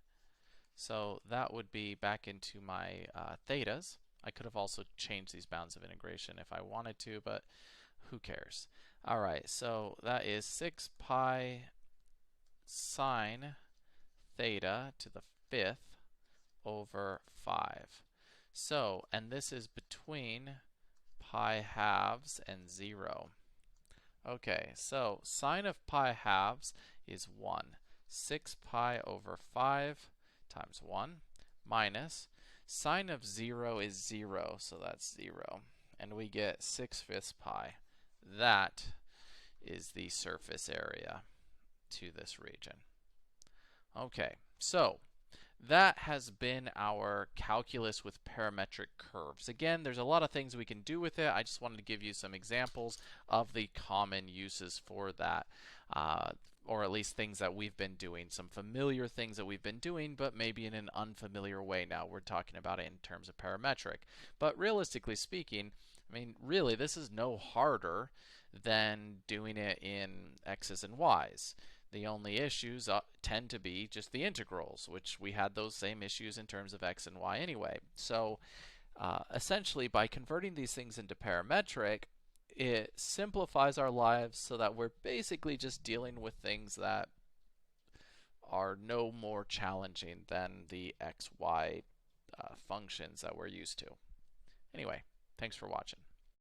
So that would be back into my thetas. I could have also changed these bounds of integration if I wanted to, but who cares? All right, so that is 6 pi sine theta to the fifth over 5. So, and this is between pi halves and 0. Okay, so sine of pi halves is 1. 6 pi over 5 times 1 minus sine of 0 is 0, so that's 0. And we get 6/5 pi. That is the surface area to this region. Okay, so that has been our calculus with parametric curves. Again, there's a lot of things we can do with it. I just wanted to give you some examples of the common uses for that, or at least things that we've been doing, some familiar things that we've been doing, but maybe in an unfamiliar way now. We're talking about it in terms of parametric. But realistically speaking, I mean, really, this is no harder than doing it in x's and y's. The only issues tend to be just the integrals, which we had those same issues in terms of x and y anyway. So essentially, by converting these things into parametric, it simplifies our lives so that we're basically just dealing with things that are no more challenging than the x, y functions that we're used to. Anyway, thanks for watching.